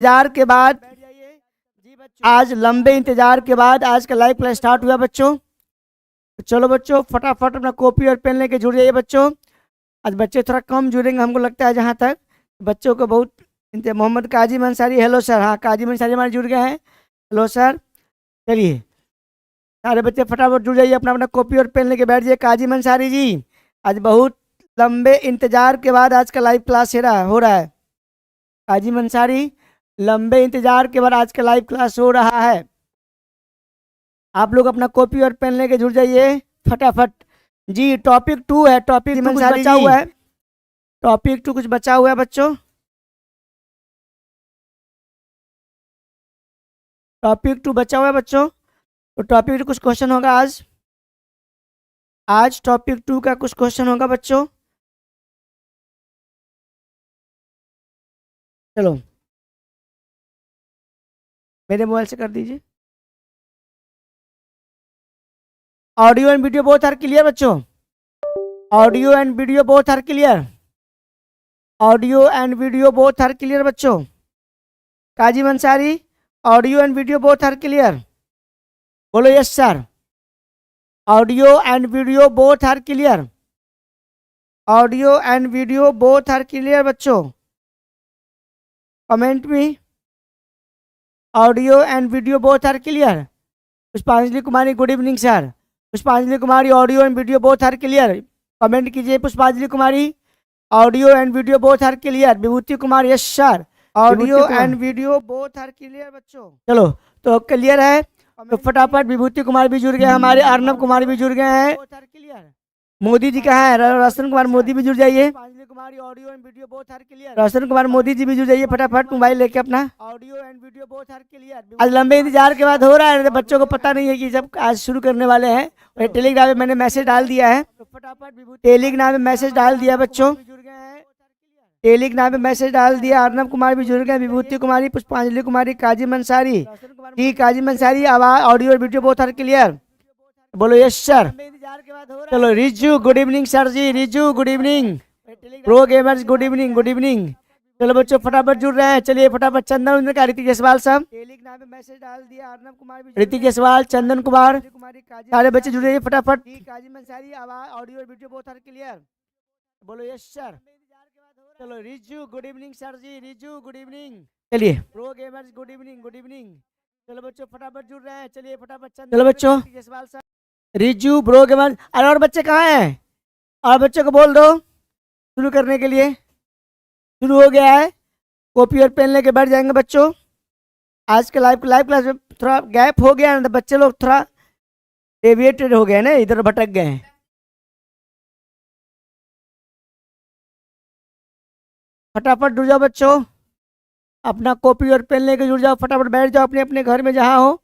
इंतजार के बाद आज लंबे इंतजार के बाद आज का लाइव क्लास स्टार्ट हुआ बच्चों। चलो बच्चों फटाफट अपना कॉपी और पेन लेके जुड़ जाइए बच्चों। आज बच्चे थोड़ा कम जुड़ेंगे हमको लगता है, जहाँ तक बच्चों को बहुत मोहम्मद काजिम अंसारी, हेलो सर। हाँ काजिम अंसारी हमारे जुड़ गए हैं, हेलो सर। चलिए सारे बच्चे फटाफट जुड़ जाइए, अपना अपना कॉपी और पेन लेके बैठ जाइए। काजिम अंसारी जी आज बहुत लंबे इंतजार के बाद आज का लाइव क्लास हो रहा है। काजिम अंसारी लंबे इंतजार के बाद आज का लाइव क्लास हो रहा है। आप लोग अपना कॉपी और पेन लेके जुड़ जाइए फटाफट जी। टॉपिक 2 है, टॉपिक 2 कुछ बचा हुआ है, टॉपिक 2 कुछ बचा हुआ है बच्चों। टॉपिक 2 बचा हुआ है बच्चों, तो टॉपिक 2 कुछ क्वेश्चन होगा आज टॉपिक 2 का कुछ क्वेश्चन होगा बच्चों। चलो मेरे मोबाइल से कर दीजिए। Audio and video both are clear बच्चों, audio and video both are clear, audio and video both are clear बच्चों। Kazim Ansari audio and video both are clear, बोलो yes sir. Audio and video both are clear, audio and video both are clear बच्चों। Comment में audio and video both are clear. Pushpanjali Kumari good evening sir. Pushpanjali Kumari audio and video both are clear, comment कीजिए Pushpanjali Kumari audio and video both are clear. Vibhuti Kumar yes sir, audio and video both are clear बच्चों। चलो तो clear है, तो फटाफट विभूति कुमार भी जुड़ गए, हमारे अर्नब कुमार भी जुड़ गए हैं। मोदी जी कहाँ है? रोशन कुमार मोदी भी जुड़ जाइए। Audio and video both are clear. Roshan Kumar Modi ji भी जुड़ जाइए फटाफट मोबाइल लेके अपना। Audio and video both are clear. आज लंबे इंतजार के बाद हो रहा है, बच्चों को पता नहीं है कि जब आज शुरू करने वाले हैं। और टेलीग्राम में मैंने मैसेज डाल दिया है, टेलीग्राम में मैसेज डाल दिया बच्चों, टेलीग्राम में मैसेज डाल दिया। अर्नब कुमार भी जुड़ गए, विभूति कुमारी, पुष्पांजलि कुमारी, काजिम अंसारी जी, काजिम अंसारी आवाज ऑडियो और वीडियो बोथ आर क्लियर, बोलो यस सर। चलो Riju good evening sir ji, Riju good evening, pro gamers good evening, good evening. चलो बच्चों फटाफट जुड़ रहे हैं, चलिए फटाफट। चंदन का ऋतिक जसवाल साहब मैसेज डाल दिया, अर्नब कुमार भी, ऋतिक जसवाल, चंदन कुमार, सारे बच्चे जुड़ रहे फटाफट। काजिम अंसारी आवाज ऑडियो और वीडियो बोथ आर क्लियर, बोलो यस सर। चलो Riju good evening sir ji, Riju good evening. चलिए pro gamers good evening, good evening. चलो बच्चों फटाफट जुड़ रहे हैं, चलिए फटाफट। चलो बच्चों रिजू ब्रो गेमर्स, अरे और बच्चे कहाँ हैं? और बच्चों को बोल दो शुरू करने के लिए, शुरू हो गया है। कॉपी और पेन लेके बैठ जाएंगे बच्चों। आज के लाइव क्लास में थोड़ा गैप हो गया ना, तो बच्चे लोग थोड़ा डेविएटेड हो गए ना, इधर भटक गए हैं। फटाफट जुड़ जाओ बच्चों, अपना कॉपी और पेन लेके जुड़ जाओ, फटाफट बैठ जाओ अपने अपने घर में जहाँ हो।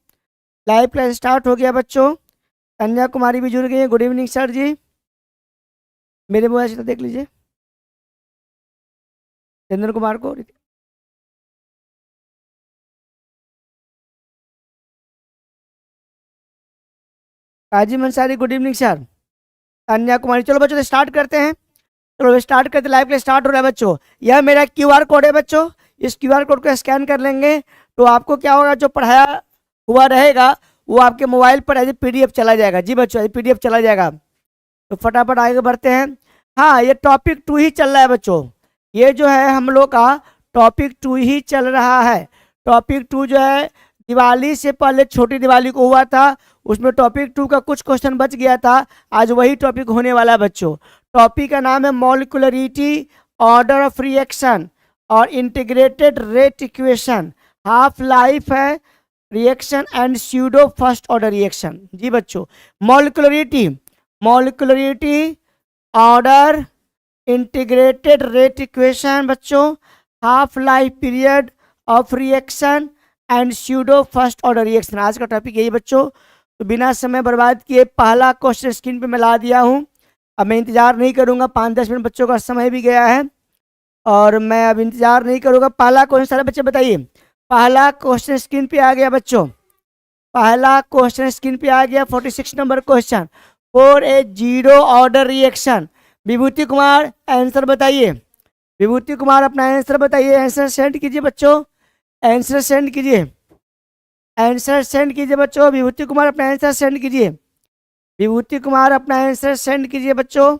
लाइव क्लास स्टार्ट हो गया बच्चों। कन्या कुमारी भी जुड़ गई है, गुड इवनिंग सर जी। मेरे मोबाइल से तो देख लीजिए चंदन कुमार को। Kazim Ansari good evening sir. कन्या कुमारी, चलो बच्चों स्टार्ट करते हैं, चलो स्टार्ट करते, लाइव क्लास स्टार्ट हो रहा है बच्चों। यह मेरा क्यूआर कोड है बच्चों, इस क्यूआर कोड को स्कैन कर लेंगे तो आपको क्या होगा, जो पढ़ाया हुआ रहेगा वो आपके मोबाइल पर एज ए पीडीएफ चला जाएगा। जी बच्चों एज पीडीएफ चला जाएगा। तो फटाफट आगे बढ़ते हैं। हाँ ये टॉपिक 2 ही चल रहा है बच्चों, ये जो है हम लोग का टॉपिक 2 ही चल रहा है। टॉपिक 2 जो है दिवाली से पहले छोटी दिवाली को हुआ था, उसमें टॉपिक 2 का कुछ क्वेश्चन बच गया था, आज वही टॉपिक होने वाला है बच्चों। टॉपिक का नाम है मॉलिक्यूलरिटी, ऑर्डर ऑफ रिएक्शन और integrated rate equation, half life है reaction and pseudo first order reaction. जी बच्चों molecularity, molecularity, order, integrated rate equation बच्चों, half life period of reaction and pseudo first order reaction, आज का topic यही बच्चों। तो बिना समय बर्बाद किए पहला क्वेश्चन स्क्रीन पे मैं ला दिया हूँ। अब मैं इंतजार नहीं करूँगा, 5-10 मिनट बच्चों का समय भी गया है और मैं अब इंतजार नहीं करूँगा। पहला क्वेश्चन सारे बच्चे बताइए, पहला क्वेश्चन स्क्रीन पे आ गया बच्चों, पहला क्वेश्चन स्क्रीन पे आ गया 46 number question, for a zero order reaction. Vibhuti Kumar answer बताइए, विभूति कुमार अपना आंसर बताइए, आंसर सेंड कीजिए बच्चों, आंसर सेंड कीजिए, आंसर सेंड कीजिए बच्चों। विभूति कुमार अपना आंसर सेंड कीजिए, विभूति कुमार अपना आंसर सेंड कीजिए बच्चों,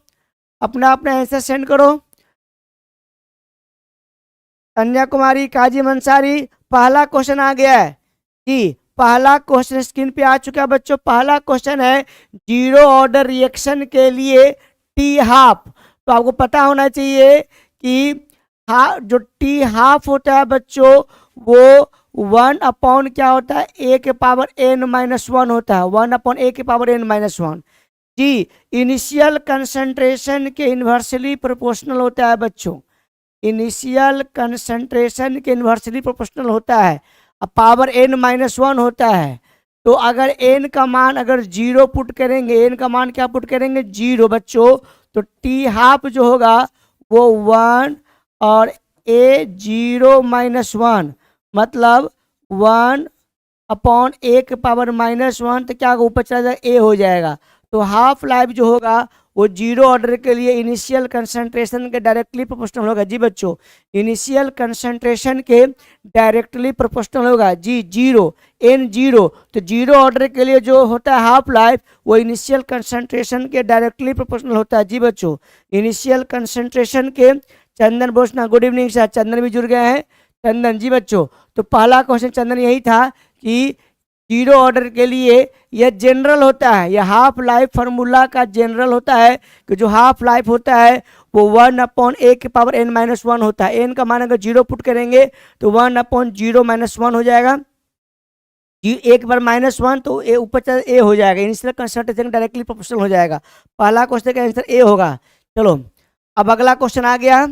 अपना अपना आंसर सेंड करो। कन्या कुमारी, काजिम अंसारी, पहला क्वेश्चन आ गया है जी, पहला क्वेश्चन स्क्रीन पे आ चुका है बच्चों। पहला क्वेश्चन है जीरो ऑर्डर रिएक्शन के लिए टी हाफ। तो आपको पता होना चाहिए कि जो टी हाफ होता है बच्चों वो 1 क्या होता है, a के पावर n-1 होता है, 1 a के पावर n-1 जी। इनिशियल कंसंट्रेशन के इन्वर्सली प्रोपोर्शनल होता है बच्चों, इनिशियल कंसंट्रेशन के इन्वर्सली प्रोपोर्शनल होता है, अब पावर n-1 होता है। तो अगर n का मान अगर 0 पुट करेंगे, n का मान क्या पुट करेंगे, 0 बच्चों, तो टी हाफ जो होगा वो 1 और a 0-1 मतलब 1/a के पावर -1, तो क्या होगा, ऊपर चला जाएगा, a हो जाएगा। तो हाफ लाइफ जो होगा वो जीरो ऑर्डर के लिए इनिशियल कंसंट्रेशन के डायरेक्टली प्रोपोर्शनल होगा जी बच्चों, इनिशियल कंसंट्रेशन के डायरेक्टली प्रोपोर्शनल होगा जी, 0 तो जीरो ऑर्डर के लिए जो होता है हाफ लाइफ वो इनिशियल कंसंट्रेशन के डायरेक्टली प्रोपोर्शनल होता है जी बच्चों। इनिशियल कंसंट्रेशन के चंदन बोसना, गुड इवनिंग सर, चंदन भी जुड़ गए हैं, चंदन जी बच्चों। तो पहला क्वेश्चन चंदन यही था कि जीरो ऑर्डर के लिए यह जनरल होता है, यह हाफ लाइफ फार्मूला का जनरल होता है कि जो हाफ लाइफ होता है वो 1/a के पावर n-1 होता है। n का मान अगर 0 पुट करेंगे तो 1/0-1 हो जाएगा जी, एक बार -1 तो ए ऊपर ए हो जाएगा, इनिशियल कंसंट्रेशन डायरेक्टली प्रोपोर्शनल हो जाएगा। पहला क्वेश्चन का आंसर ए होगा। चलो अब अगला क्वेश्चन आ गया,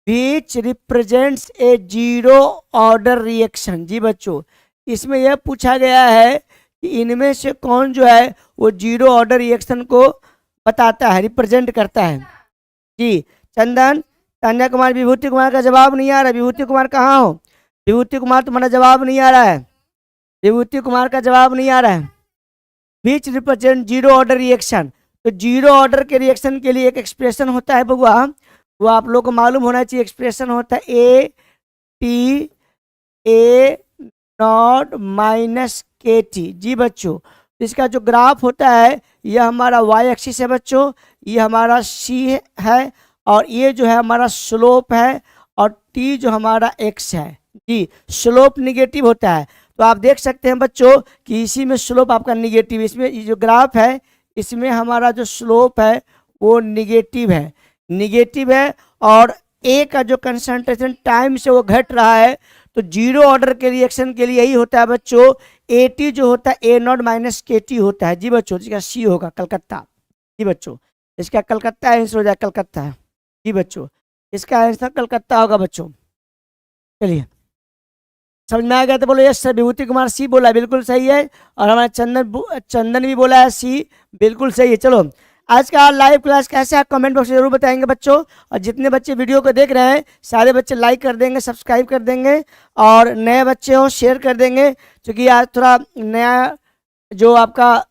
which represents a zero order reaction जी बच्चों। इसमें यह पूछा गया है कि इनमें से कौन जो है वो जीरो ऑर्डर रिएक्शन को बताता है, रिप्रेजेंट करता है जी। चंदन, कन्या कुमार, विभूति कुमार का जवाब नहीं आ रहा है। विभूति कुमार कहाँ हो, विभूति कुमार तुम्हारा जवाब नहीं आ रहा है, विभूति कुमार का जवाब नहीं आ रहा है। Which represent zero order reaction, तो जीरो ऑर्डर के रिएक्शन के लिए एक एक्सप्रेशन होता है बबुआ, वो आप लोग को मालूम होना चाहिए। एक्सप्रेशन होता है AT A0-KT जी बच्चों। इसका जो ग्राफ होता है यह हमारा y एक्सिस है बच्चों, ये हमारा c है और ये जो है हमारा स्लोप है और t जो हमारा x है जी। स्लोप निगेटिव होता है, तो आप देख सकते हैं बच्चों कि इसी में स्लोप आपका निगेटिव, इसमें ये जो ग्राफ है इसमें हमारा जो स्लोप है वो निगेटिव है और ए का जो कंसंट्रेशन टाइम से वो घट रहा है। तो जीरो ऑर्डर के रिएक्शन के लिए यही होता है बच्चों, AT जो होता है A0-KT होता है जी बच्चों, जिसका C होगा कलकत्ता जी बच्चों, इसका कलकत्ता आंसर हो जाए, कलकत्ता जी बच्चों, इसका आंसर कलकत्ता होगा बच्चों। चलिए समझ में आ गया तो बोलो यस सर। विभूति कुमार C बोला है, बिल्कुल सही है, और हमारा चंदन भी बोला है C, बिल्कुल सही है। चलो आज का लाइव क्लास कैसा है कमेंट बॉक्स में जरूर बताएंगे बच्चों, और जितने बच्चे वीडियो को देख रहे हैं सारे बच्चे लाइक कर देंगे, सब्सक्राइब कर देंगे, और नए बच्चे हो शेयर कर देंगे, क्योंकि आज थोड़ा नया जो आपका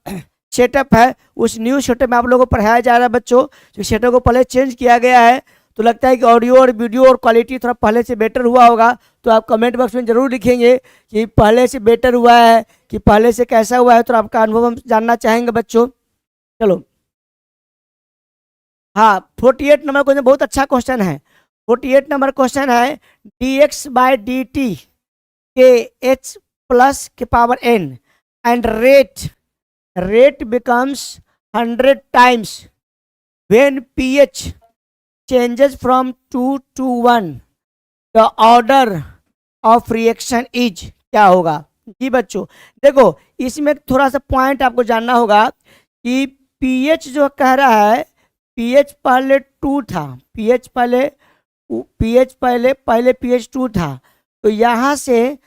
सेटअप है उस न्यू सेटअप में आप लोगों को पढ़ाया जा रहा है बच्चों। जो सेटअप को पहले चेंज किया गया है तो लगता है कि ऑडियो और वीडियो और क्वालिटी थोड़ा पहले से बेटर हुआ होगा, तो आप कमेंट बॉक्स में ज़रूर लिखेंगे कि पहले से बेटर हुआ है कि पहले से कैसा हुआ है, तो आपका अनुभव हम जानना चाहेंगे बच्चों। चलो हाँ 48 नंबर क्वेश्चन बहुत अच्छा क्वेश्चन है। 48 नंबर क्वेश्चन है dx/dt के h प्लस के power n and rate becomes 100 times when pH changes from 2 to 1 the order of reaction is, क्या होगा जी बच्चों। देखो इसमें थोड़ा सा पॉइंट आपको जानना होगा कि pH जो कह रहा है, pH पहले 2 था, pH पहले pH 2 था, तो यहाँ से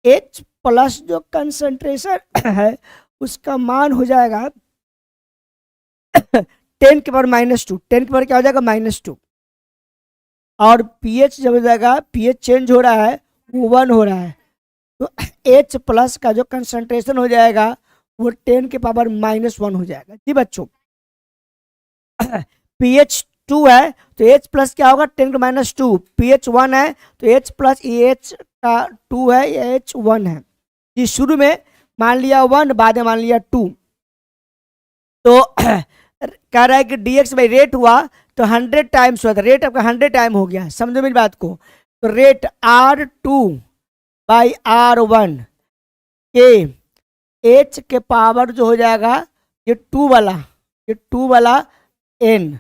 H प्लस जो कंसंट्रेशन है उसका मान हो जाएगा 10 के पावर -2, 10 के पावर क्या हो जाएगा -2, और pH जब हो जाएगा, pH चेंज हो रहा है वो 1 हो रहा है, तो H प्लस का जो कंसंट्रेशन हो जाएगा वो 10 के पावर -1 हो जाएगा जी बच्चों। pH टू है तो एच प्लस क्या होगा 10⁻²। पी एच 1 है तो एच प्लस ई एच का 2 है, एच 1 है। ये शुरू में मान लिया 1, बाद में मान लिया 2। तो कह रहा है कि डी एक्स बाई रेट हुआ तो 100 टाइम्स हुआ, तो रेट आपका 100 टाइम हो गया। समझो मेरी बात को। तो रेट R2 बाई R1 के एच के पावर जो हो जाएगा ये 2 वाला n,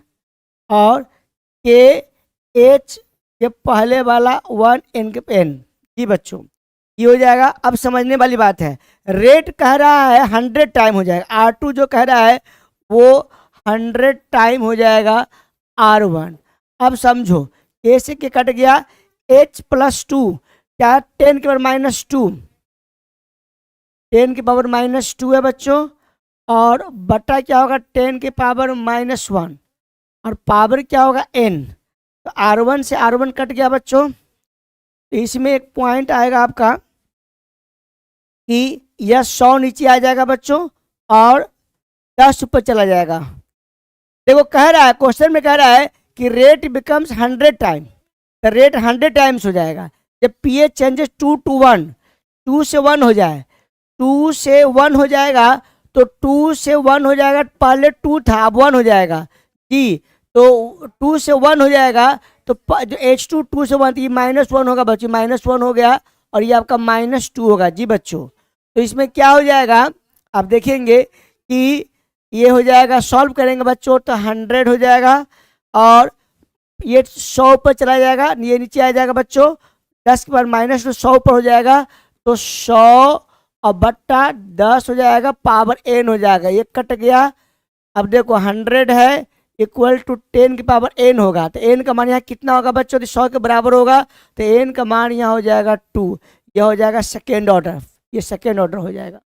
और के एच के पहले वाला 1 n के n। जी बच्चों ये हो जाएगा। अब समझने वाली बात है, रेट कह रहा है 100 टाइम हो जाएगा, R2 जो कह रहा है वो 100 टाइम हो जाएगा R1। अब समझो ए से के कट गया, h प्लस 2 क्या 10 के पावर -2, 10 के पावर -2 है बच्चों, और बटा क्या होगा 10 के पावर -1, और पावर क्या होगा n। तो R1 से R1 कट गया बच्चों। तो इसमें एक पॉइंट आएगा आपका कि यह 100 नीचे आ जाएगा बच्चों और 10 ऊपर चला जाएगा। देखो कह रहा है, क्वेश्चन में कह रहा है कि रेट बिकम्स 100 टाइम, तो रेट 100 टाइम्स हो जाएगा जब पी एच चेंजेस 2 to 1, 2 से 1 हो जाए, 2 से 1 हो जाएगा, तो 2 से 1 हो जाएगा, पहले 2 था अब 1 हो जाएगा जी। तो 2 से 1 हो जाएगा तो जो H2 2 से 1 -1 होगा बच्चों, -1 हो गया, और ये आपका -2 होगा जी बच्चों। तो इसमें क्या हो जाएगा आप देखेंगे कि ये हो जाएगा, सॉल्व करेंगे बच्चों तो 100 हो जाएगा, और ये 100 पर चला जाएगा, ये नीचे आ जाएगा बच्चों, 10 के बाद -2 100 पर हो जाएगा, तो 100 और बट्टा 10 हो जाएगा, पावर n हो जाएगा, ये कट गया। अब देखो 100 है इक्वल टू 10 की पावर n होगा, तो n का मान यहाँ कितना होगा बच्चों, तो 100 के बराबर होगा, तो n का मान यहाँ हो जाएगा 2। यह हो जाएगा सेकेंड ऑर्डर, ये सेकेंड ऑर्डर हो जाएगा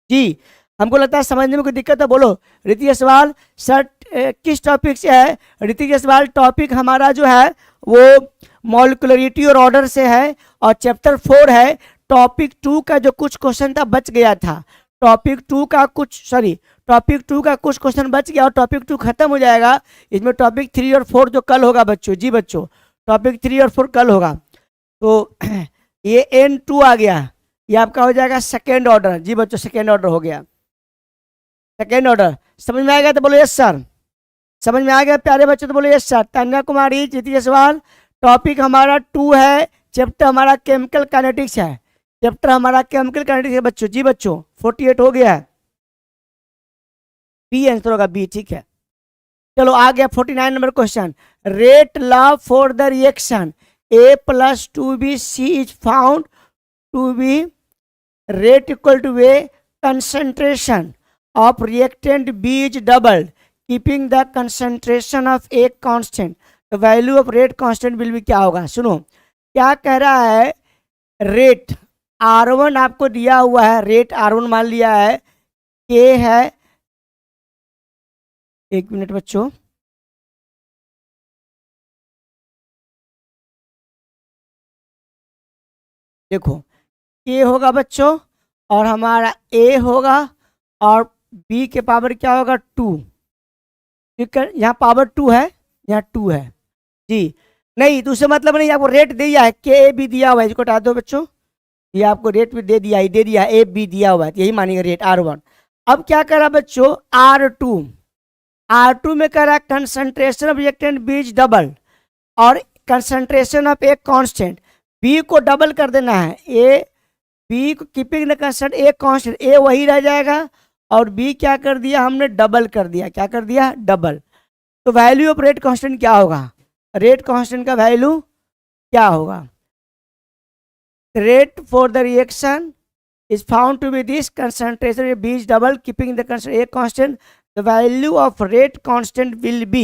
जी। हमको लगता है समझने में कोई दिक्कत है, बोलो ऋतिक सवाल। सर किस टॉपिक से है ऋतिक सवाल? टॉपिक हमारा जो है वो मॉलिक्यूलरिटी और ऑर्डर से है, और चैप्टर 4 है। टॉपिक 2 का जो कुछ क्वेश्चन था बच गया था, टॉपिक 2 का कुछ क्वेश्चन बच गया, और टॉपिक 2 खत्म हो जाएगा। इसमें टॉपिक 3 और 4 जो कल होगा बच्चों, जी बच्चों टॉपिक 3 और 4 कल होगा। तो ये N2 आ गया, ये आपका हो जाएगा सेकेंड ऑर्डर जी बच्चों, सेकेंड ऑर्डर हो गया, सेकेंड ऑर्डर। समझ में आ गया तो बोलो यस सर। समझ में आ गया प्यारे बच्चों तो बोलो यस सर। तान्या कुमारी जीती सवाल। टॉपिक हमारा 2 है, चैप्टर हमारा केमिकल काइनेटिक्स है, चैप्टर हमारा केमिकल काइनेटिक्स है बच्चों, जी बच्चों 48 हो गया है, बी आंसर होगा बी, ठीक है। चलो आ गया 49 number question. Rate law for the reaction A + 2BC is found to be rate equal to A concentration of reactant B is doubled, keeping the concentration of A constant. The value of rate constant will be क्या होगा? सुनो क्या कह रहा है, rate R1 आपको दिया हुआ है, रेट R1 मान लिया है, K है, एक मिनट बच्चों, देखो K होगा बच्चों, और हमारा A होगा, और B के पावर क्या होगा 2, ठीक है। यहाँ पावर 2 है, यहाँ 2 है जी, नहीं तो उससे मतलब नहीं, आपको रेट दिया है, के भी दिया हुआ है, इसको हटा दो बच्चों, ये आपको रेट भी दे दिया है, ए बी दिया हुआ है, यही मानेंगे रेट R1। अब क्या करा बच्चों R2 में करा concentration of reactant B is double, और concentration of A constant, B को डबल कर देना है, ए बी को keeping the constant A constant, A वही रह जाएगा, और बी क्या कर दिया हमने, डबल कर दिया, क्या कर दिया डबल। तो वैल्यू ऑफ रेट कांस्टेंट क्या होगा, रेट कांस्टेंट का वैल्यू क्या होगा, rate for the reaction is found to be this, concentration of B is double, keeping the constant A constant, the value of rate constant will be,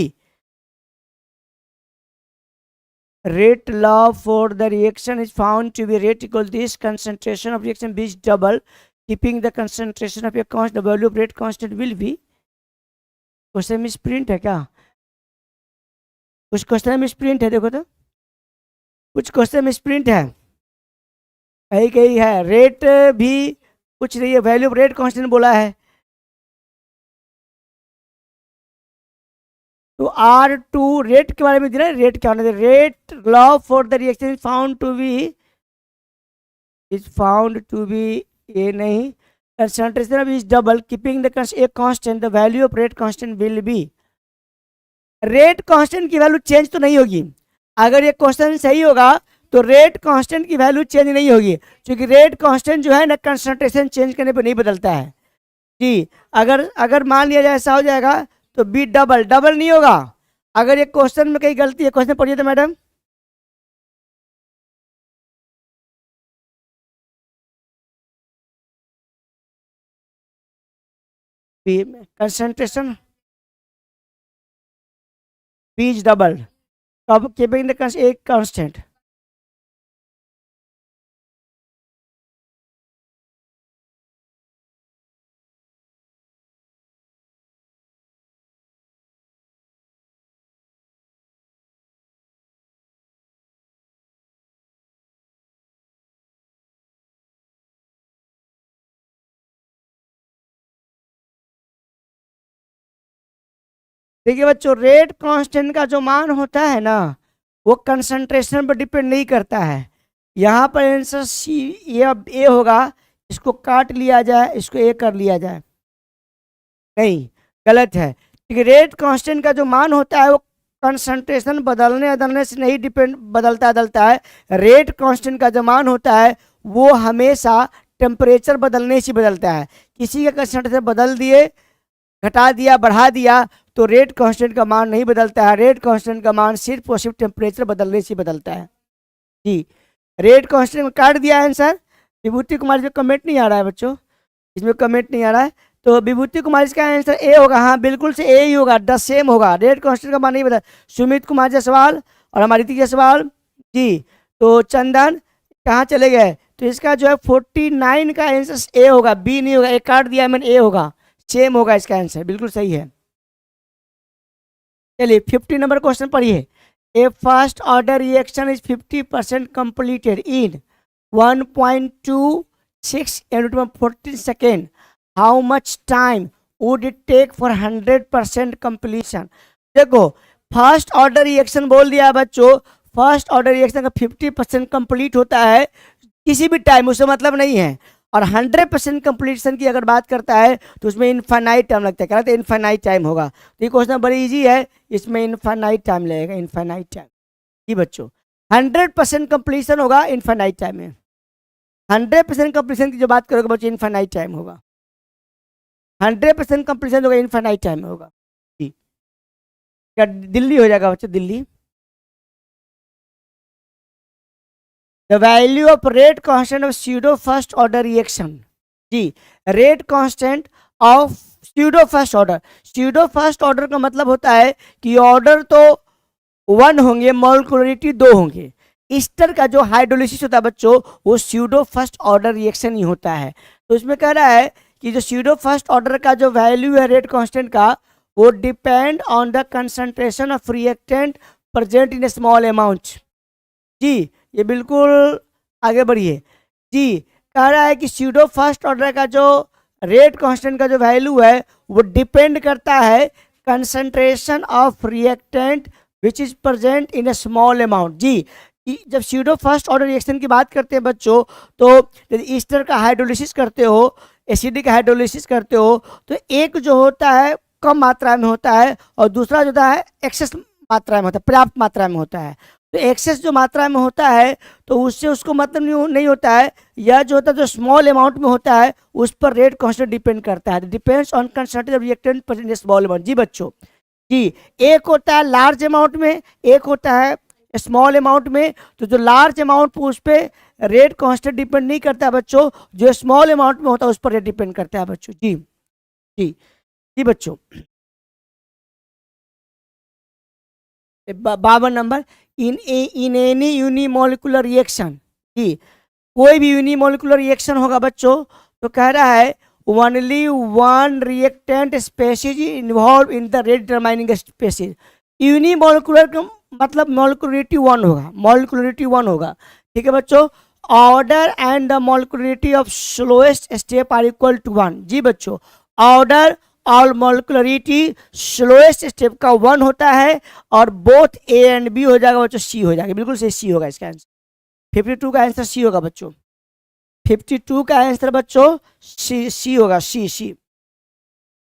rate law for the reaction is found to be rate equal to this, concentration of reaction B is double, keeping the concentration of A constant, the value of rate constant will be। Question में sprint है क्या, कुछ question में sprint है, देखो तो कुछ question में स्प्रिंट है, कहीं कहीं है, रेट भी कुछ नहीं है, वैल्यू ऑफ रेट कांस्टेंट बोला है, तो R2 रेट के बारे में दिया, रेट क्या होना चाहिए, rate law for the reaction is found to be ये नहीं, concentration of is double keeping the a constant, the value of rate constant will be, rate constant की वैल्यू चेंज तो नहीं होगी। अगर ये क्वेश्चन सही होगा तो रेट कांस्टेंट की वैल्यू चेंज नहीं होगी, क्योंकि रेट कांस्टेंट जो है ना कंसंट्रेशन चेंज करने पर नहीं बदलता है जी। अगर अगर मान लिया जाए ऐसा हो जाएगा तो बी डबल, डबल नहीं होगा। अगर ये क्वेश्चन में कहीं गलती है, क्वेश्चन पढ़िए तो madam, concentration B is double, अब कीपिंग द एक कांस्टेंट, देखिए बच्चों रेट कांस्टेंट का जो मान होता है ना वो कंसंट्रेशन पर डिपेंड नहीं करता है। यहाँ पर आंसर सी ये अब ए होगा, इसको काट लिया जाए, इसको ए कर लिया जाए, नहीं गलत है, क्योंकि रेट कांस्टेंट का जो मान होता है वो कंसंट्रेशन बदलने बदलने से नहीं डिपेंड बदलता है। रेट कांस्टेंट का जो मान होता है वो हमेशा टेम्परेचर बदलने से बदलता है। किसी का कंसंट्रेशन बदल दिए, घटा दिया, बढ़ा दिया तो रेट कांस्टेंट का मान नहीं बदलता है। रेट कांस्टेंट का मान सिर्फ और सिर्फ टेम्परेचर बदलने से बदलता है जी। रेट कांस्टेंट में काट दिया आंसर। विभूति कुमार इसमें कमेंट नहीं आ रहा है बच्चों, इसमें कमेंट नहीं आ रहा है, तो विभूति कुमार इसका आंसर ए होगा। हाँ बिल्कुल से ए ही होगा, द सेम होगा, रेट कांस्टेंट का मान नहीं बदल। सुमित कुमार जायसवाल और हमारी थी जायसवाल जी। तो चंदन कहाँ चले गए, तो इसका जो है 49 का आंसर ए होगा, बी नहीं होगा, ए काट दिया मैंने, ए होगा, सेम होगा इसका आंसर, बिल्कुल सही है। चलिए 50 नंबर क्वेश्चन पढ़िए। A first order reaction is 50% completed in 1.26 × 14 second, how much time would it take for 100% completion. देखो फर्स्ट ऑर्डर रिएक्शन बोल दिया बच्चों, फर्स्ट ऑर्डर रिएक्शन का 50% कंप्लीट होता है किसी भी टाइम, उससे मतलब नहीं है। और 100% कंप्लीशन की अगर बात करता है तो उसमें इनफाइनाइट टाइम लगता है, कहते हैं इनफाइनाइट टाइम होगा। तो ये क्वेश्चन बड़ी इजी है, इसमें इनफाइनाइट टाइम लगेगा, इनफाइनाइट टाइम जी बच्चों। 100% कंप्लीशन होगा इनफाइनाइट टाइम में, 100% कंप्लीशन की जो बात करोगे बच्चों इनफाइनाइट टाइम होगा, 100% कंप्लीशन होगा इनफाइनाइट टाइम में होगा जी। क्या दिल्ली हो जाएगा बच्चों, Delhi. The value of rate constant of pseudo first order reaction जी, rate constant of pseudo first order। pseudo first order का मतलब होता है कि ऑर्डर तो 1 होंगे, मॉलिक्युलरिटी 2 होंगे। ईस्टर का जो हाइड्रोलिसिस होता है बच्चों वो pseudo first order रिएक्शन ही होता है। तो इसमें कह रहा है कि जो pseudo first order का जो वैल्यू है रेट कांस्टेंट का वो depend on the concentration of reactant present in a small amount जी। ये बिल्कुल आगे बढ़िए जी। कह रहा है कि स्यूडो फर्स्ट ऑर्डर का जो रेट कांस्टेंट का जो वैल्यू है वो डिपेंड करता है concentration of reactant which is present in a small amount जी। जब स्यूडो फर्स्ट ऑर्डर रिएक्शन की बात करते हैं बच्चों, तो यदि ईस्टर का हाइड्रोलिसिस करते हो, एसिडिक हाइड्रोलिसिस करते हो, तो एक जो होता है कम मात्रा में होता है और दूसरा जो होता है एक्सेस मात्रा में होता है, पर्याप्त मात्रा में होता है। तो एक्सेस जो मात्रा में होता है तो उससे उसको मतलब नहीं होता है, या जो होता है जो स्मॉल अमाउंट में होता है उस पर रेट कांस्टेंट डिपेंड करता है, depends on concentration of reactant present in small amount जी बच्चों जी। एक होता है लार्ज अमाउंट में, एक होता है स्मॉल अमाउंट में। तो जो लार्ज अमाउंट उस पर रेट कांस्टेंट डिपेंड नहीं करता है बच्चों, जो स्मॉल अमाउंट में होता है उस पर रेट डिपेंड करता है बच्चों जी जी जी बच्चों। 52 number, in any unimolecular reaction जी, कोई भी यूनिमोलिकुलर रिएक्शन होगा बच्चों तो कह रहा है only one reactant species involve in the rate determining species. Unimolecular का मतलब मॉलिक्युलरिटी 1 होगा, मॉलिक्युलरिटी 1 होगा, ठीक है बच्चों। Order and the molecularity of slowest step are equal to 1 जी बच्चों। Order all molecularity slowest step का 1 होता है और बोथ ए एंड बी हो जाएगा बच्चों, सी हो जाएगा, बिल्कुल सही सी होगा इसका आंसर। 52 का आंसर सी होगा बच्चों, 52 का आंसर बच्चों सी होगा, सी सी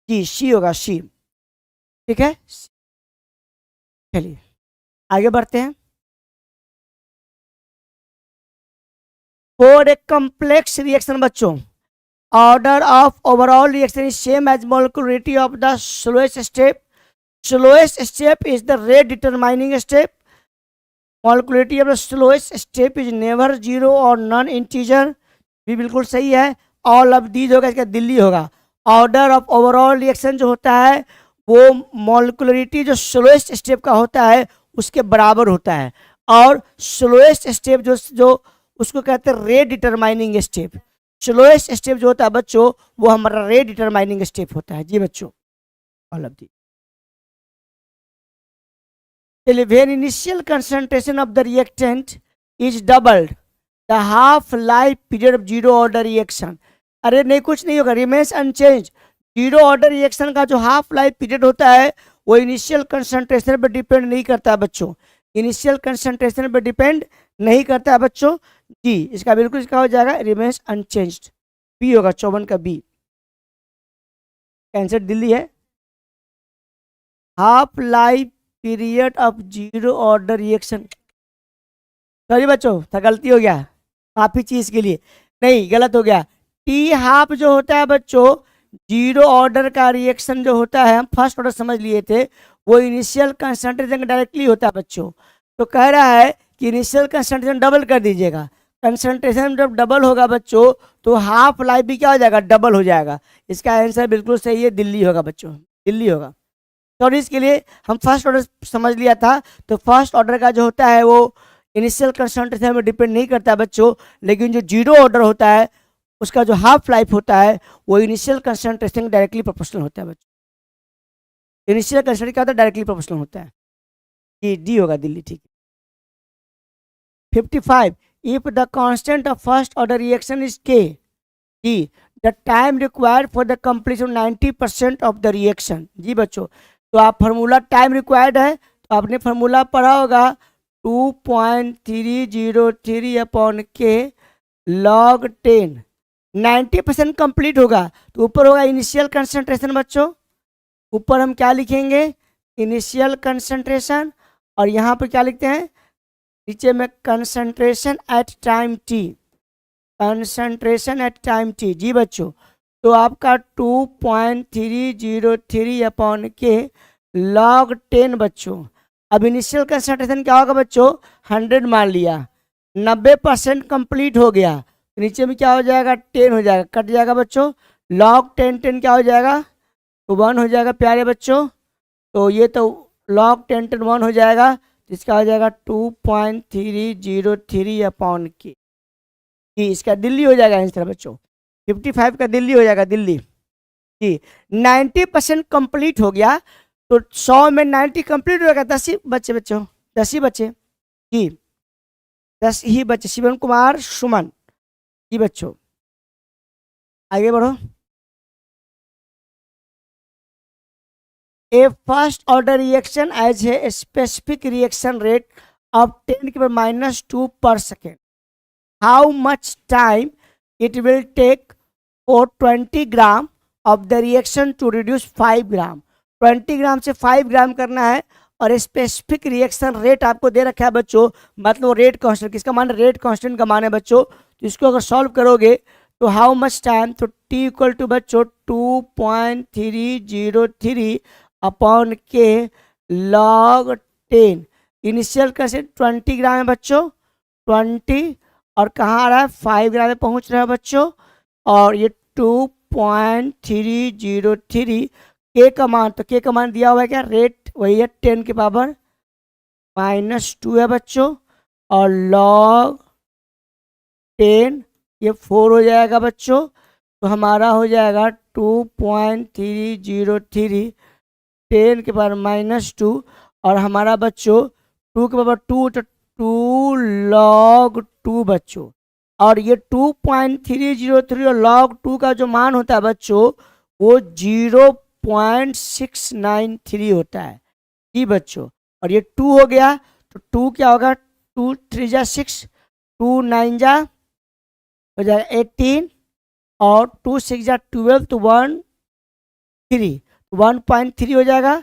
जी सी होगा, सी। ठीक है, चलिए आगे बढ़ते हैं। फॉर ए कॉम्प्लेक्स रिएक्शन बच्चों, order of overall reaction is same as molecularity of the slowest step. Slowest step is the rate determining step. Molecularity of the slowest step is never zero और non integer, भी बिल्कुल सही है। All of these होगा, इसका दिल्ली होगा। Order of overall reaction जो होता है वो मोलिकुलरिटी जो स्लोएस्ट स्टेप का होता है उसके बराबर होता है, और स्लोएस्ट स्टेप जो उसको कहते हैं rate determining step. Slowest step जो होता है बच्चों वो हमारा रेट डिटरमाइनिंग स्टेप होता है जी बच्चों, all of the. When initial concentration of the reactant is doubled, the half life period of zero order reaction, अरे नहीं कुछ नहीं होगा, remains unchanged। Zero order reaction का जो हाफ लाइफ पीरियड होता है वो इनिशियल कंसंट्रेशन पर डिपेंड नहीं करता है बच्चों, इनिशियल कंसंट्रेशन पर डिपेंड नहीं करता है बच्चों जी। इसका बिल्कुल इसका हो जाएगा रिमेन्स अनचेंज्ड, बी होगा 54 का बी। आंसर दिल्ली है। Half life period of zero order reaction, sorry बच्चों था गलती हो गया, काफी चीज के लिए नहीं गलत हो गया। टी हाफ जो होता है बच्चों जीरो ऑर्डर का रिएक्शन जो होता है, हम फर्स्ट ऑर्डर समझ लिए थे, वो इनिशियल कंसंट्रेशन डायरेक्टली होता है बच्चों। तो कह रहा है कि इनिशियल कंसंट्रेशन डबल कर दीजिएगा, कंसंट्रेशन जब डबल होगा बच्चों तो हाफ लाइफ भी क्या हो जाएगा, डबल हो जाएगा। इसका आंसर बिल्कुल सही है, दिल्ली होगा बच्चों, दिल्ली होगा। तो इसके लिए हम फर्स्ट ऑर्डर समझ लिया था, तो फर्स्ट ऑर्डर का जो होता है वो इनिशियल कंसंट्रेशन में डिपेंड नहीं करता बच्चों, लेकिन जो जीरो ऑर्डर होता है उसका जो हाफ लाइफ होता है वो इनिशियल कंसंट्रेशन डायरेक्टली प्रोपोर्शनल होता है बच्चों। इनिशियल कंसंट्रेशन क्या होता है, डायरेक्टली प्रोपोर्शनल होता है जी, डी होगा दिल्ली। ठीक है। 55 if the constant of first order reaction is K, जी the time required for the completion 90% of the reaction. जी बच्चों, तो आप फार्मूला टाइम रिक्वायर्ड है तो आपने फार्मूला पढ़ा होगा 2.303 अपॉन के log 10। 90% कंप्लीट होगा तो ऊपर होगा इनिशियल कंसंट्रेशन बच्चों, ऊपर हम क्या लिखेंगे इनिशियल कंसंट्रेशन, और यहाँ पर क्या लिखते हैं नीचे में concentration at time T, concentration at time T. जी बच्चों, तो आपका 2.303 अपॉन के log 10 बच्चों। अब इनिशियल कंसंट्रेशन क्या होगा बच्चों, 100 मान लिया, 90% कंप्लीट हो गया, नीचे में क्या हो जाएगा 10 हो जाएगा, कट जाएगा बच्चों, log 10 क्या हो जाएगा तो 1 हो जाएगा प्यारे बच्चों। तो ये तो log 10 1 हो जाएगा, तो इसका हो जाएगा 2.303 अपॉन के, इसका दिल्ली हो जाएगा आंसर बच्चों। 55 का दिल्ली हो जाएगा, दिल्ली जी। 90% कंप्लीट हो गया तो 100 में 90 कंप्लीट हो गया, 10 ही बच्चे बच्चों, 10 ही बच्चे जी, 10 ही बच्चे। शिवन कुमार सुमन जी बच्चों, आगे बढ़ो। A first order reaction has a specific reaction rate of 10⁻² per second, how much time it will take for 20 gram of the reaction to reduce 5 gram. 20 gram से 5 ग्राम करना है और स्पेसिफिक रिएक्शन रेट आपको दे रखा है बच्चों, मतलब रेट कांस्टेंट, किसका मान रेट कांस्टेंट का मान है बच्चों। तो इसको अगर सॉल्व करोगे तो हाउ मच टाइम, तो टी इक्वल टू बच्चों 2.303 अपॉन के log 10। इनिशियल कैसे 20 ग्राम है बच्चों, 20 और कहाँ आ रहा है 5 ग्राम में पहुंच रहा है बच्चों, और ये 2.303 के का मान, तो के का मान दिया हुआ है क्या रेट, वही है 10 के पावर -2 है बच्चों, और log 10 ये 4 हो जाएगा बच्चों। तो हमारा हो जाएगा 2.303 10 के पावर -2, और हमारा बच्चों 2 के पावर 2 तो 2 log 2 बच्चों, और ये 2.303 और log 2 का जो मान होता है बच्चों वो 0.693 होता है जी बच्चों। और ये 2 हो गया तो 2 क्या होगा, 2 3 जा 6, 2 9 जा हो जाएगा 18 और 2 6 जा 12 तो 1.3 हो जाएगा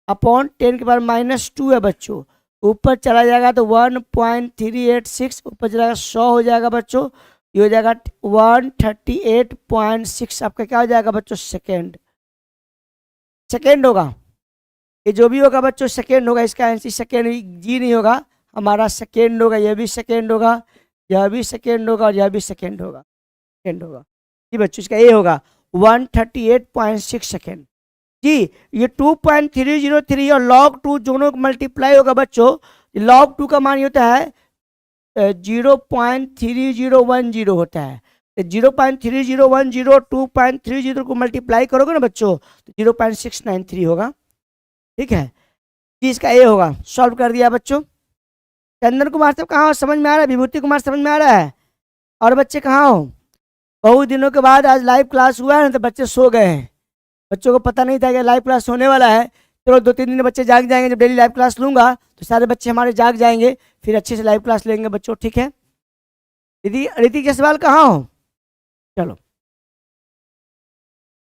अपॉन 10 के बाद -2 है बच्चों, ऊपर चला जाएगा तो 1.386 ऊपर चला जाएगा 100 हो जाएगा बच्चों। ये हो जाएगा 138.6 आपका क्या हो जाएगा बच्चों, सेकेंड होगा। ये जो भी होगा बच्चों सेकेंड होगा, इसका आंसर सेकेंड जी नहीं होगा, हमारा सेकेंड होगा, यह भी सेकेंड होगा, यह भी सेकेंड होगा और यह भी सेकेंड होगा जी बच्चों। इसका ये होगा 138.6 सेकेंड जी। ये 2.303 और log 2 दोनों मल्टीप्लाई होगा बच्चों। log 2 का मान होता है 0.3010 होता है। 0.3010 2.30 को मल्टीप्लाई करोगे ना बच्चों तो 0.693 होगा, ठीक है जी। इसका ए होगा, सॉल्व कर दिया बच्चों। चंदन कुमार साहब कहाँ हो, समझ में आ रहा है? विभूति कुमार समझ में आ रहा है? और बच्चे कहाँ हो? बहुत दिनों के बाद आज लाइव क्लास हुआ है ना, तो बच्चे सो गए हैं, बच्चों को पता नहीं था कि लाइव क्लास होने वाला है। चलो 2-3 दिन में बच्चे जाग जाएंगे, जब डेली लाइव क्लास लूंगा तो सारे बच्चे हमारे जाग जाएंगे, फिर अच्छे से लाइव क्लास लेंगे बच्चों, ठीक है। दीदी ऋतिक जसवाल कहाँ हो? चलो,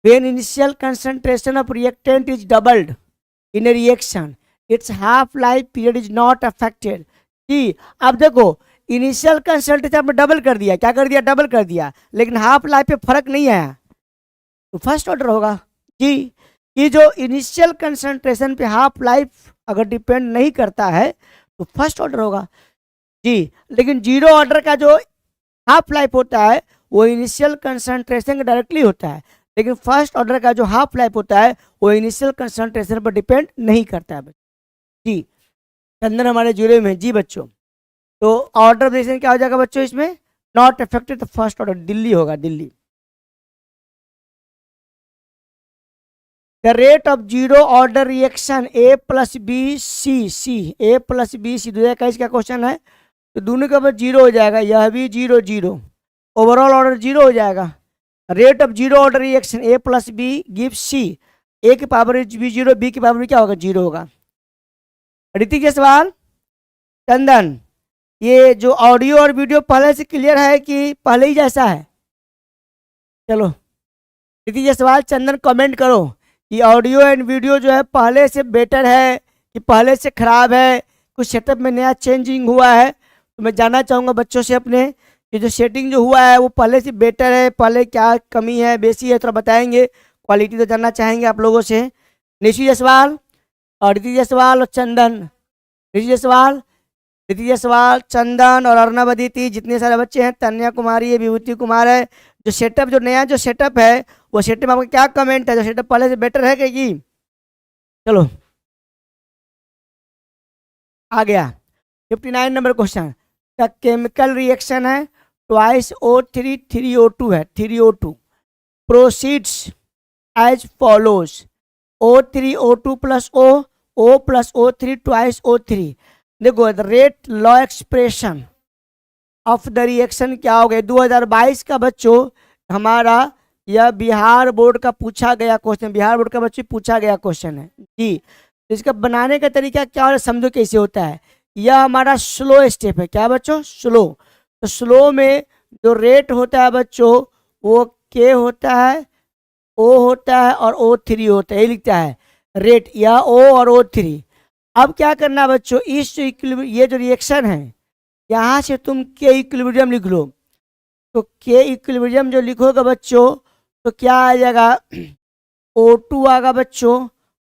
when initial concentration of reactant is doubled in a reaction its half life period is not affected जी। अब देखो इनिशियल कंसंट्रेशन में डबल कर दिया, क्या कर दिया, डबल कर दिया, लेकिन हाफ लाइफ पे फर्क नहीं आया तो फर्स्ट ऑर्डर होगा जी। ये जो इनिशियल कंसंट्रेशन पे हाफ लाइफ अगर डिपेंड नहीं करता है तो फर्स्ट ऑर्डर होगा जी। लेकिन जीरो ऑर्डर का जो हाफ लाइफ होता है वो इनिशियल कंसंट्रेशन डायरेक्टली होता है, लेकिन फर्स्ट ऑर्डर का जो हाफ लाइफ होता है वो इनिशियल कंसंट्रेशन पर डिपेंड नहीं करता है जी। चंदन हमारे जुड़े में जी बच्चों। तो ऑर्डर ऑफ रिएक्शन क्या हो जाएगा बच्चों, इसमें नॉट अफेक्टेड, तो फर्स्ट ऑर्डर दिल्ली होगा, Delhi. The rate of zero order reaction A + B C A + B C 2021 का क्वेश्चन है, तो दोनों का जीरो हो जाएगा, यह भी 0 0, ओवरऑल ऑर्डर 0 हो जाएगा। Rate of zero order reaction A + B gives C, A की पावर भी 0, B की पावर भी क्या होगा, 0 होगा। ऋतिक जसवाल, चंदन, ये जो ऑडियो और वीडियो पहले से क्लियर है कि पहले ही जैसा है? चलो ऋतिक जसवाल, चंदन कमेंट करो कि ऑडियो एंड वीडियो जो है पहले से बेटर है कि पहले से खराब है, कुछ सेटअप में नया चेंजिंग हुआ है। तो मैं जानना चाहूँगा बच्चों से अपने कि जो सेटिंग जो हुआ है वो पहले से बेटर है, पहले क्या कमी है, बेसी है, थोड़ा बताएंगे। क्वालिटी तो जानना चाहेंगे आप लोगों से। निशु जसवाल और ऋतिक जसवाल और चंदन, ऋतिक जसवाल, ऋतिक जसवाल, चंदन और अर्नब अदिति, जितने सारे बच्चे हैं, तन्या कुमारी है, विभूति कुमार है, जो सेटअप जो नया जो सेटअप है वो सेटअप आपका क्या कमेंट है, जो सेटअप पहले से बेटर है कि? चलो आ गया 59 number question. The chemical reaction है ट्वाइस O3 3O2 है, 3O2 proceeds as follows O3O2 + O + O3 twice O3। देखो rate law expression of the reaction क्या हो गया 2022 का बच्चों, हमारा यह बिहार बोर्ड का पूछा गया क्वेश्चन, बिहार बोर्ड का बच्चे पूछा गया क्वेश्चन है जी। तो इसका बनाने का तरीका क्या हो, समझो कैसे होता है। यह हमारा स्लो स्टेप है, क्या बच्चों, स्लो। तो स्लो में जो रेट होता है बच्चों वो K होता है, O होता है और O3 होता है, ये लिखता है रेट, या O और O3। अब क्या करना है बच्चों, इस जो ये जो रिएक्शन है यहाँ से तुम K इक्विलिब्रियम लिख लो। तो K इक्विलिब्रियम जो लिखोगे बच्चों तो क्या आ जाएगा, O2 आएगा बच्चों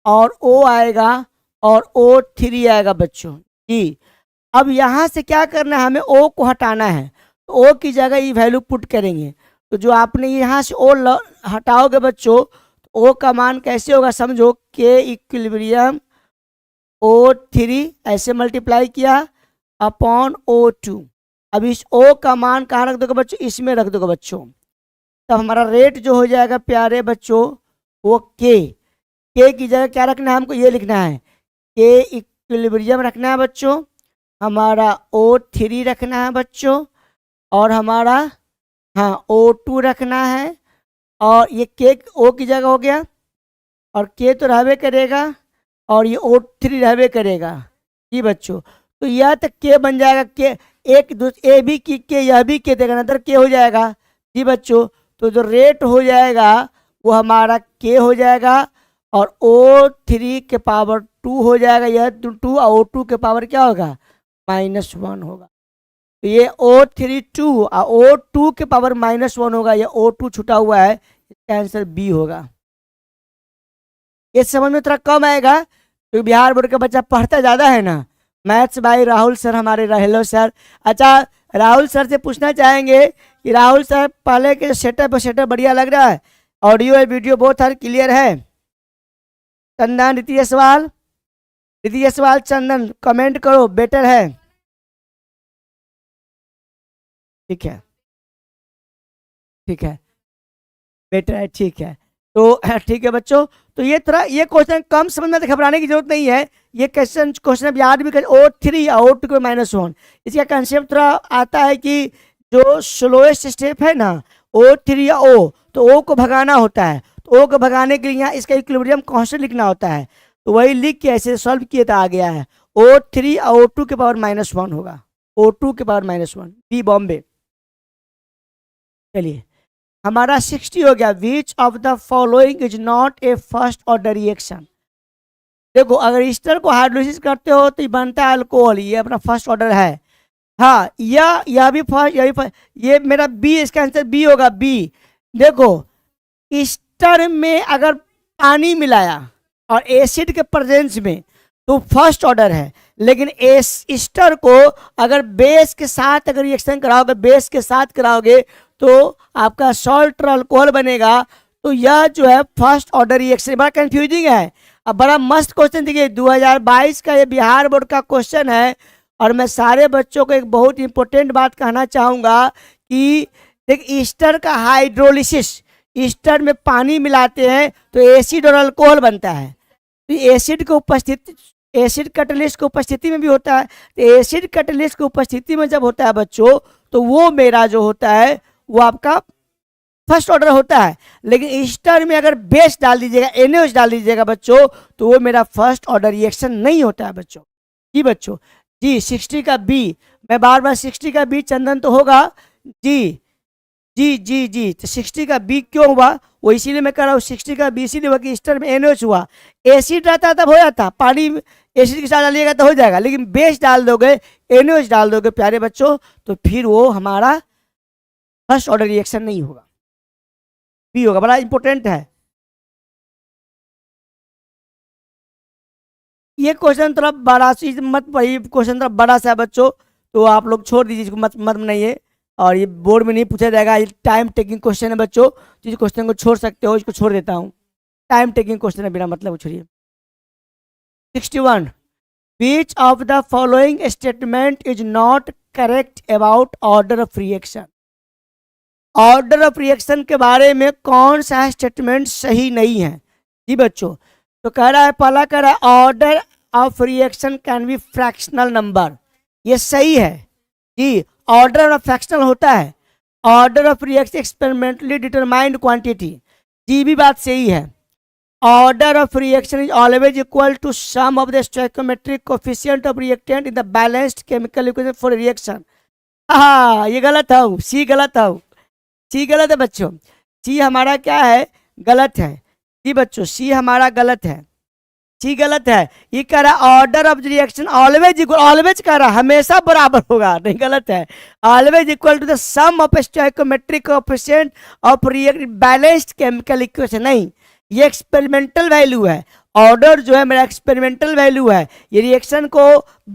और O आएगा और O3 आएगा बच्चों जी। अब यहाँ से क्या करना है, हमें O को हटाना है, तो O की जगह ये वैल्यू पुट करेंगे। तो जो आपने यहाँ से O हटाओगे बच्चों तो O का मान कैसे होगा, समझो K इक्विलिब्रियम O3 ऐसे मल्टीप्लाई किया अपॉन O2। अब इस O का मान कहाँ रख दोगे बच्चों, इसमें रख दोगे बच्चों। तब हमारा रेट जो हो जाएगा प्यारे बच्चों वो K की जगह क्या रखना है, हमको ये लिखना है K इक्विलिब्रियम रखना है बच्चों, हमारा O3 रखना है बच्चों, और हमारा हाँ O2 रखना है, और ये K O की जगह हो गया और के तो रहबे करेगा और ये O3 रहबे करेगा जी बच्चों। तो यह तो के बन जाएगा, के एक ए भी के यह भी के देगा, नंतर के हो जाएगा जी बच्चों। तो जो रेट हो जाएगा वो हमारा के हो जाएगा और O3 के पावर 2 हो जाएगा, यह 2 और O2 के पावर क्या होगा -1 होगा। तो ये O3 2 और O2 के पावर -1 होगा, ये O2 छुटा हुआ है, इसका आंसर बी होगा। ये समझ में थोड़ा कम आएगा क्योंकि बिहार बोर्ड का बच्चा पढ़ता ज़्यादा है ना। मैथ्स बाय राहुल सर हमारे। Hello sir. अच्छा, राहुल सर से पूछना चाहेंगे कि राहुल सर पहले के सेटअप बढ़िया लग रहा है, ऑडियो और वीडियो बहुत सारे क्लियर है। चंदन, रीति सवाल चंदन कमेंट करो, बेटर है। ठीक है, ठीक है, बेटर है, ठीक है। तो ठीक है बच्चों, तो ये थोड़ा ये क्वेश्चन कम समझ में, घबराने की जरूरत नहीं है। ये क्वेश्चन याद भी कर, O3 और O2 को -1, इसका कंसेप्ट थोड़ा आता है कि जो स्लोएस्ट स्टेप है ना O3 या O, तो O को भगाना होता है। तो O को भगाने के लिए यहाँ इसका इक्विलिब्रियम कांस्टेंट लिखना होता है, तो वही लिख के ऐसे सॉल्व किए तो आ गया है। O3 और O2 के पावर -1 होगा, O2 के पावर -1, बी बॉम्बे। चलिए हमारा 60 हो गया। Which of the following is not a first order reaction. देखो अगर ईस्टर को हाइड्रोलिसिस करते हो तो ये बनता है अल्कोहल, ये अपना फर्स्ट ऑर्डर है। हाँ, यह भी फर्स्ट, यह भी फर्स्ट, ये मेरा बी, इसका आंसर बी होगा, बी। देखो ईस्टर में अगर पानी मिलाया और एसिड के प्रेजेंस में तो फर्स्ट ऑर्डर है, लेकिन ईस्टर को अगर बेस के साथ अगर रिएक्शन कराओगे, बेस के साथ कराओगे तो आपका सॉल्ट और अल्कोहल बनेगा। तो यह जो है फर्स्ट ऑर्डर रिएक्शन, बड़ा कंफ्यूजिंग है। अब बड़ा मस्त क्वेश्चन देखिए, 2022 का ये बिहार बोर्ड का क्वेश्चन है। और मैं सारे बच्चों को एक बहुत इंपॉर्टेंट बात कहना चाहूँगा कि देख ईस्टर का हाइड्रोलिसिस, ईस्टर में पानी मिलाते हैं तो एसिड और अल्कोहल बनता है। तो एसिड की उपस्थिति, एसिड कैटलिस्ट की उपस्थिति में भी होता है। तो एसिड कैटलिस्ट की उपस्थिति में जब होता है बच्चों, तो वो मेरा जो होता है वो आपका फर्स्ट ऑर्डर होता है। लेकिन ईस्टर में अगर बेस डाल दीजिएगा, NaOH डाल दीजिएगा बच्चों, तो वो मेरा फर्स्ट ऑर्डर रिएक्शन नहीं होता है बच्चों। जी बच्चों, जी 60 का बी, मैं बार बार 60 का बी, चंदन तो होगा जी जी जी जी। तो 60 का बी क्यों हुआ, वो इसीलिए मैं कह रहा हूँ 60 का बी इसीलिए हुआ कि ईस्टर में NaOH हुआ। एसिड रहता तब हो जाता, पानी एसिड के साथ डालिएगा तो हो जाएगा, लेकिन बेस डाल दोगे, NaOH डाल दोगे प्यारे बच्चों, तो फिर वो हमारा फर्स्ट ऑर्डर रिएक्शन नहीं होगा, बी होगा। बड़ा इंपॉर्टेंट है ये क्वेश्चन। थोड़ा बड़ा चीज मत पढ़िए, क्वेश्चन थोड़ा बड़ा सा है बच्चों, तो आप लोग छोड़ दीजिए इसको, मत बनाइए। और ये बोर्ड में नहीं पूछा जाएगा, ये टाइम टेकिंग क्वेश्चन है बच्चों, तो इस क्वेश्चन को छोड़ सकते हो, इसको छोड़ देता हूँ। टाइम टेकिंग क्वेश्चन है, बिना मतलब छोड़िए। 61, which of the following statement is not correct about order of reaction. Order of reaction के बारे में कौन सा स्टेटमेंट सही नहीं है जी बच्चों। तो कह रहा है, पहला कह रहा है order of reaction can be fractional number, ये सही है जी। ऑर्डर ऑफ फ्रैक्शनल होता है, order of reaction experimentally determined quantity, जी भी बात सही है। Order of reaction is always equal to sum of the stoichiometric coefficient of reactant in the balanced chemical equation for reaction. हाँ ये गलत है, सी गलत है, सी गलत है बच्चों। सी हमारा क्या है, गलत है जी बच्चों, सी हमारा गलत है, सी गलत है। ये कह रहा है order of reaction always equal, always कह रहा है हमेशा बराबर होगा, नहीं गलत है। Always equal to the sum of stoichiometric coefficient of react balanced chemical equation, नहीं ये एक्सपेरिमेंटल वैल्यू है। ऑर्डर जो है मेरा एक्सपेरिमेंटल वैल्यू है, ये रिएक्शन को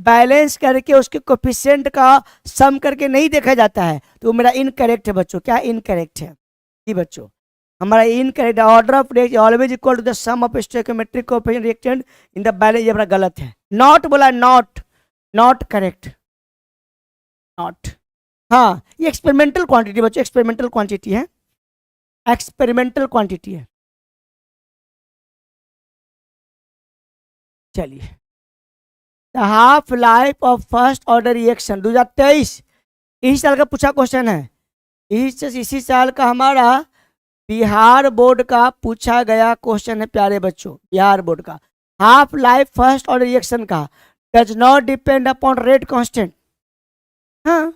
बैलेंस करके उसके कोफिशिएंट का सम करके नहीं देखा जाता है, तो मेरा इनकरेक्ट है बच्चों। क्या इनकरेक्ट है जी बच्चों, हमारा incorrect. Order of reaction always equal to the sum of stoichiometric coefficient reactant in the balance, ये हमारा गलत है। नॉट बोला, नॉट, नॉट करेक्ट, नॉट। हाँ ये एक्सपेरिमेंटल क्वांटिटी बच्चों, एक्सपेरिमेंटल क्वांटिटी है, एक्सपेरिमेंटल क्वांटिटी है। चलिए, the half life of first order reaction 2023, इसी साल का पूछा क्वेश्चन है, इसी साल का हमारा बिहार बोर्ड का पूछा गया क्वेश्चन है प्यारे बच्चों, बिहार बोर्ड का। Half life first order reaction का does not depend upon rate constant. हाँ,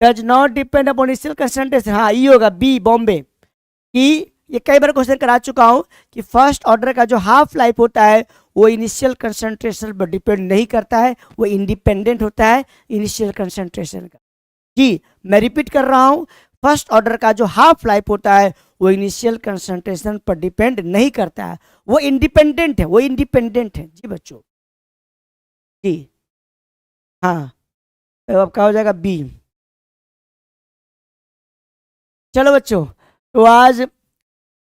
does not depend upon initial concentration. हाँ, ये होगा बी बॉम्बे। कि ये कई बार क्वेश्चन करा चुका हूं कि फर्स्ट ऑर्डर का जो हाफ लाइफ होता है वो इनिशियल कंसंट्रेशन पर डिपेंड नहीं करता है, वो इंडिपेंडेंट होता है इनिशियल कंसंट्रेशन का। जी मैं रिपीट कर रहा हूं, फर्स्ट ऑर्डर का जो हाफ लाइफ होता है वो इनिशियल कंसंट्रेशन पर डिपेंड नहीं करता है, वो इंडिपेंडेंट है, वो इंडिपेंडेंट है। जी बच्चों, जी हाँ, तो अब क्या हो जाएगा बी। चलो बच्चों, तो आज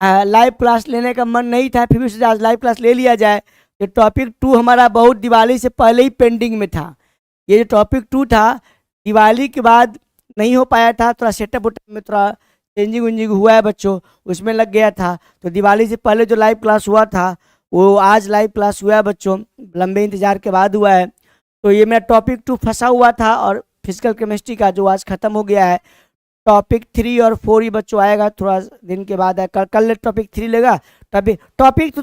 लाइव क्लास लेने का मन नहीं था, फिर भी सोचा आज लाइव क्लास ले लिया जाए। ये टॉपिक 2 हमारा बहुत दिवाली से पहले ही पेंडिंग में था। ये जो टॉपिक 2 था दिवाली के बाद नहीं हो पाया था, थोड़ा सेटअप वेटअप में थोड़ा चेंजिंग वेंजिंग हुआ है बच्चों, उसमें लग गया था। तो दिवाली से पहले जो लाइव क्लास हुआ था वो आज लाइव क्लास हुआ है बच्चों, लंबे इंतजार के बाद हुआ है। तो ये मेरा टॉपिक 2 फंसा हुआ था और फिजिकल केमिस्ट्री का जो आज खत्म हो गया है। टॉपिक 3 और 4 ही बच्चों आएगा थोड़ा दिन के बाद है, कल टॉपिक 3 लेगा। टॉपिक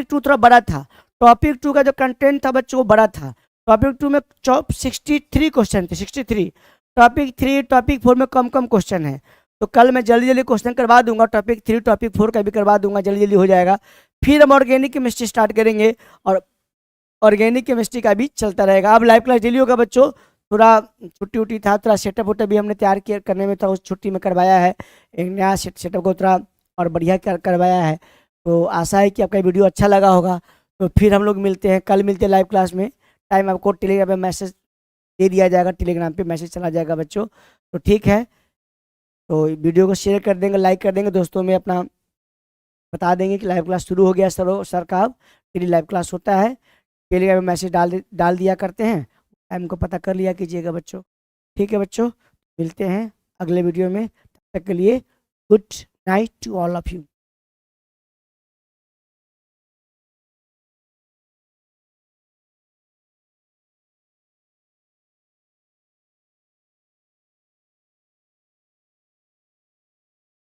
2 थोड़ा बड़ा था। टॉपिक 2 का जो कंटेंट था बच्चों वो बड़ा था। टॉपिक 2 में 63 क्वेश्चन थे, 63। टॉपिक 3 टॉपिक 4 में कम कम क्वेश्चन है। तो कल मैं जल्दी जल्दी क्वेश्चन करवा दूंगा, टॉपिक 3 टॉपिक 4 का भी करवा दूंगा, जल्दी जल्दी हो जाएगा। फिर हम ऑर्गेनिक केमिस्ट्री स्टार्ट करेंगे और ऑर्गेनिक केमिस्ट्री का भी चलता रहेगा। अब लाइव क्लास डेली होगा बच्चों, थोड़ा छुट्टी उट्टी था, थोड़ा सेटअप वेटअप भी हमने तैयार किया करने में था, उस छुट्टी में करवाया है। एक नया सेटअप को थोड़ा और बढ़िया करवाया है। तो आशा है कि आपका वीडियो अच्छा लगा होगा। तो फिर हम लोग मिलते हैं, कल मिलते हैं लाइव क्लास में। टाइम आपको टेलीग्राम पे मैसेज दे दिया जाएगा, टेलीग्राम पे मैसेज चला जाएगा बच्चों। तो ठीक है, तो वीडियो को शेयर कर देंगे, लाइक कर देंगे, दोस्तों में अपना बता देंगे कि लाइव क्लास शुरू हो गया सर का। अब डेली लाइव क्लास होता है, टेलीग्राम में मैसेज डाल दिया करते हैं, टाइम को पता कर लिया कीजिएगा बच्चों। ठीक है बच्चों, मिलते हैं अगले वीडियो में, तब तक के लिए good night to all of you.